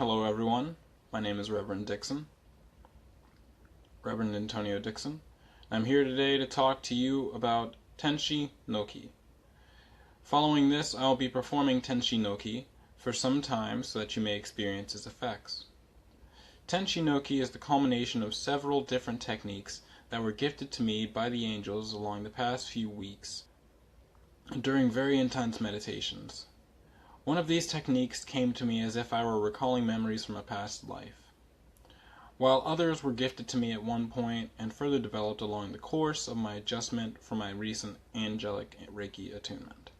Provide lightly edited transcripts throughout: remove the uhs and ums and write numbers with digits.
Hello everyone, my name is Reverend Antonio Dixon. I'm here today to talk to you about Tenshi No Ki. Following this, I'll be performing Tenshi No Ki for some time so that you may experience its effects. Tenshi No Ki is the culmination of several different techniques that were gifted to me by the angels along the past few weeks during very intense meditations. One of these techniques came to me as if I were recalling memories from a past life, while others were gifted to me at one point and further developed along the course of my adjustment for my recent Angelic Reiki attunement.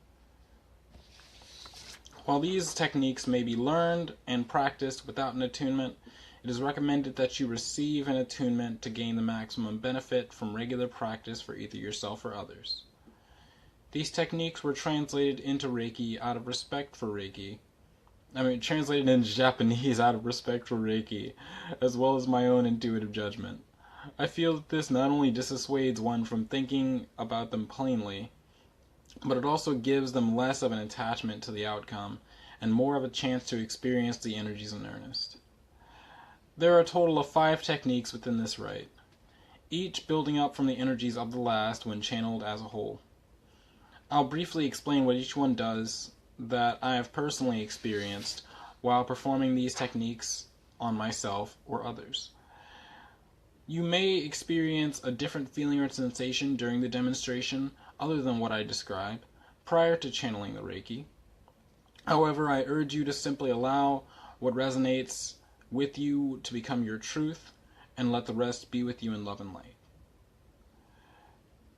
While these techniques may be learned and practiced without an attunement, it is recommended that you receive an attunement to gain the maximum benefit from regular practice for either yourself or others. These techniques were translated into Reiki out of respect for Reiki. Translated into Japanese out of respect for Reiki, as well as my own intuitive judgment. I feel that this not only dissuades one from thinking about them plainly, but it also gives them less of an attachment to the outcome and more of a chance to experience the energies in earnest. There are a total of 5 techniques within this rite, each building up from the energies of the last when channeled as a whole. I'll briefly explain what each one does that I have personally experienced while performing these techniques on myself or others. You may experience a different feeling or sensation during the demonstration other than what I describe prior to channeling the Reiki. However, I urge you to simply allow what resonates with you to become your truth and let the rest be with you in love and light.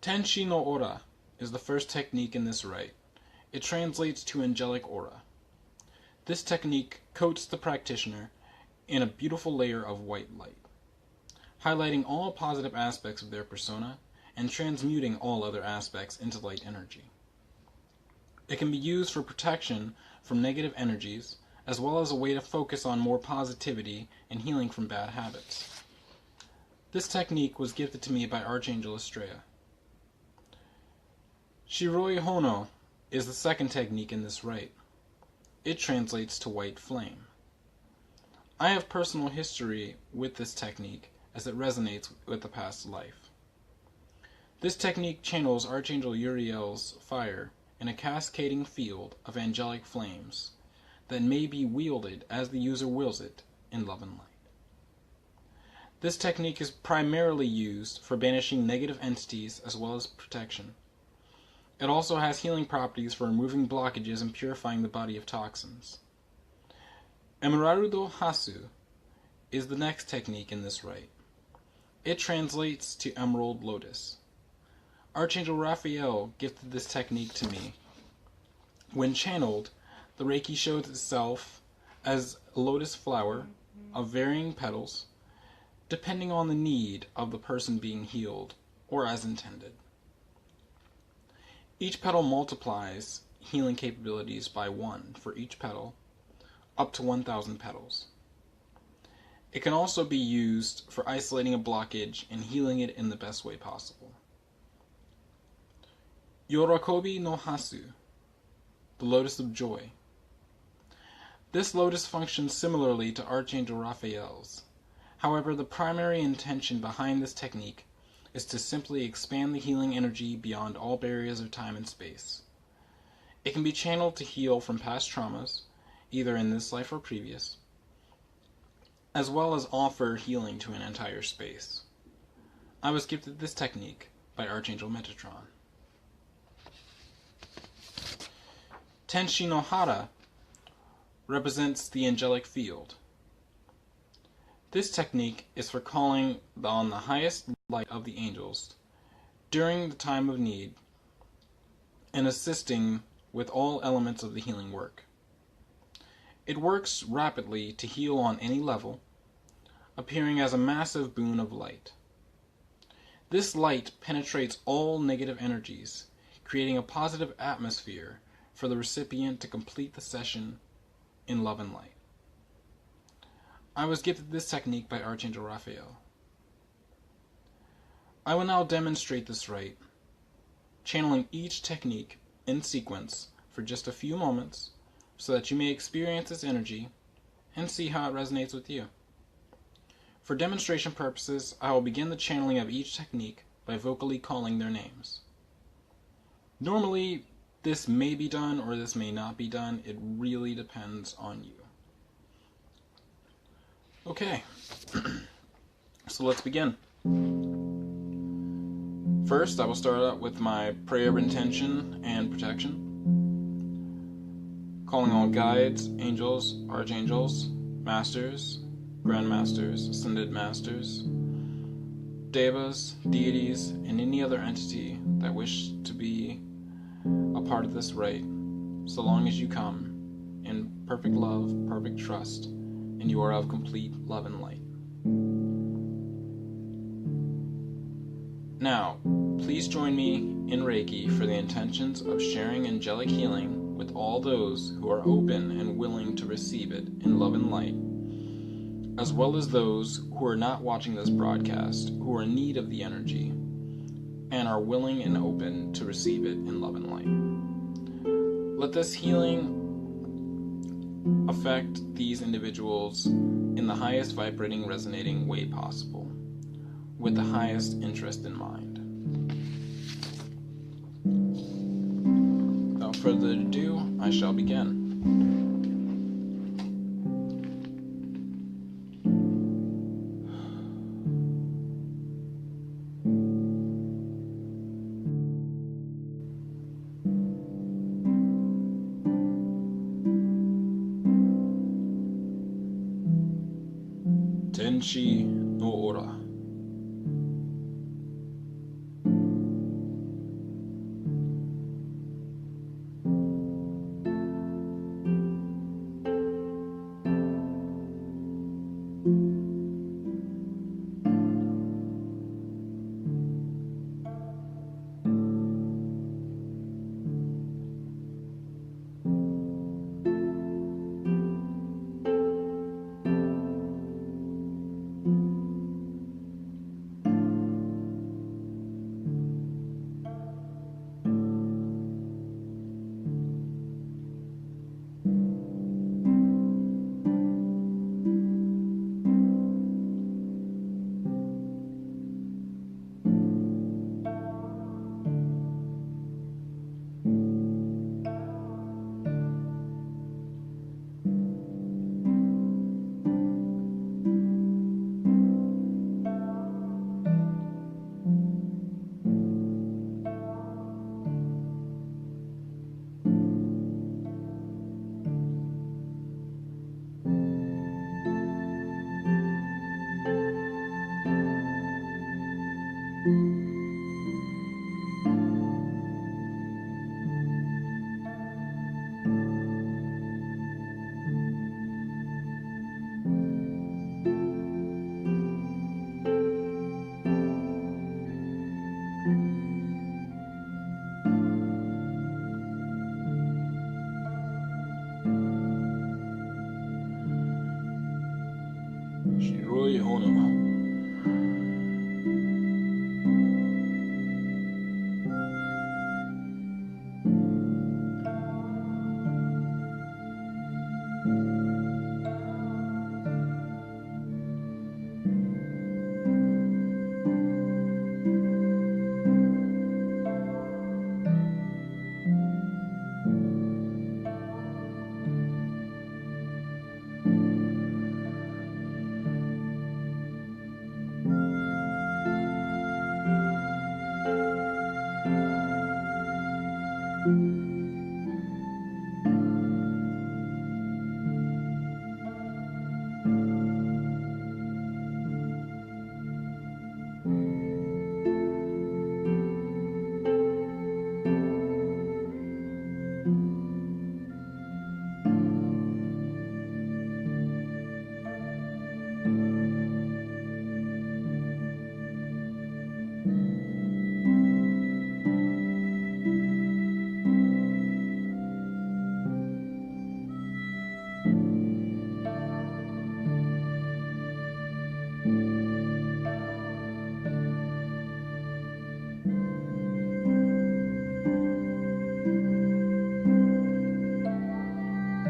Tenshi no Ora is the first technique in this rite. It translates to angelic aura. This technique coats the practitioner in a beautiful layer of white light, highlighting all positive aspects of their persona and transmuting all other aspects into light energy. It can be used for protection from negative energies, as well as a way to focus on more positivity and healing from bad habits. This technique was gifted to me by Archangel Estrella. Shiroi Hono is the second technique in this rite. It translates to white flame. I have personal history with this technique as it resonates with the past life. This technique channels Archangel Uriel's fire in a cascading field of angelic flames that may be wielded as the user wills it in love and light. This technique is primarily used for banishing negative entities as well as protection. It also has healing properties for removing blockages and purifying the body of toxins. Emeraldo Hasu is the next technique in this rite. It translates to Emerald Lotus. Archangel Raphael gifted this technique to me. When channeled, the Reiki shows itself as a lotus flower of varying petals, depending on the need of the person being healed, or as intended. Each petal multiplies healing capabilities by 1 for each petal, up to 1,000 petals. It can also be used for isolating a blockage and healing it in the best way possible. Yorakobi no Hasu, the Lotus of Joy. This lotus functions similarly to Archangel Raphael's. However, the primary intention behind this technique is to simply expand the healing energy beyond all barriers of time and space. It can be channeled to heal from past traumas, either in this life or previous, as well as offer healing to an entire space. I was gifted this technique by Archangel Metatron. Tenshi no Hara represents the angelic field. This technique is for calling on the highest light of the angels during the time of need and assisting with all elements of the healing work. It works rapidly to heal on any level, appearing as a massive boon of light. This light penetrates all negative energies, creating a positive atmosphere for the recipient to complete the session in love and light. I was gifted this technique by Archangel Raphael. I will now demonstrate this rite, channeling each technique in sequence for just a few moments so that you may experience its energy and see how it resonates with you. For demonstration purposes, I will begin the channeling of each technique by vocally calling their names. Normally, this may be done or this may not be done. It really depends on you. Okay, so let's begin. First, I will start out with my prayer of intention and protection. Calling all guides, angels, archangels, masters, grandmasters, ascended masters, devas, deities, and any other entity that wish to be a part of this rite, so long as you come in perfect love, perfect trust, and you are of complete love and light. Now, please join me in Reiki for the intentions of sharing angelic healing with all those who are open and willing to receive it in love and light, as well as those who are not watching this broadcast, who are in need of the energy, and are willing and open to receive it in love and light. Let this healing affect these individuals in the highest vibrating, resonating way possible, with the highest interest in mind. Without further ado, I shall begin. Tenshi No Ki. Shiroi Ono.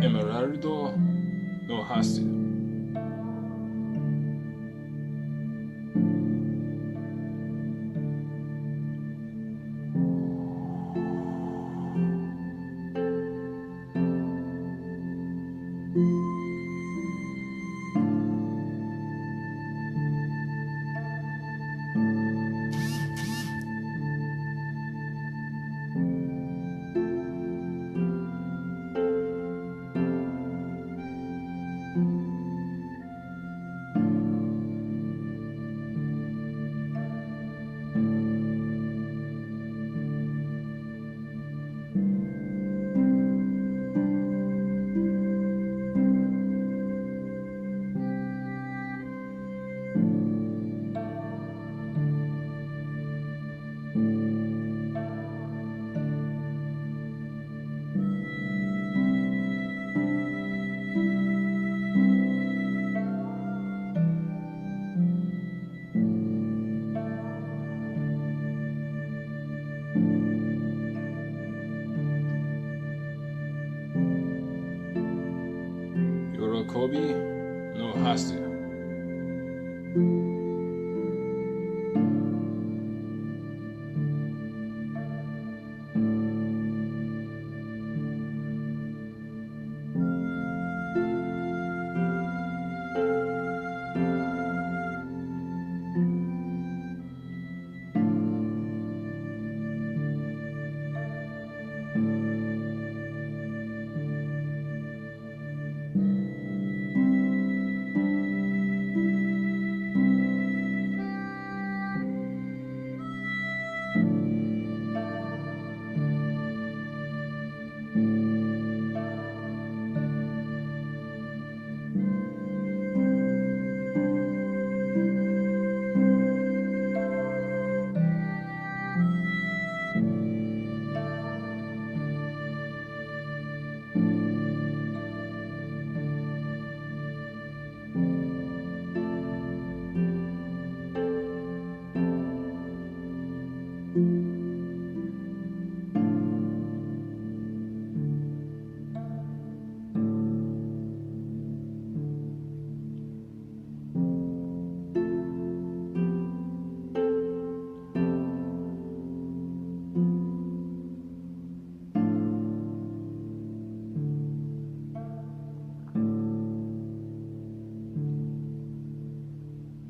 Emeraldo no Hasi. Kobi no Hasu.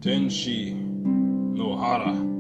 Tenshi no Hara.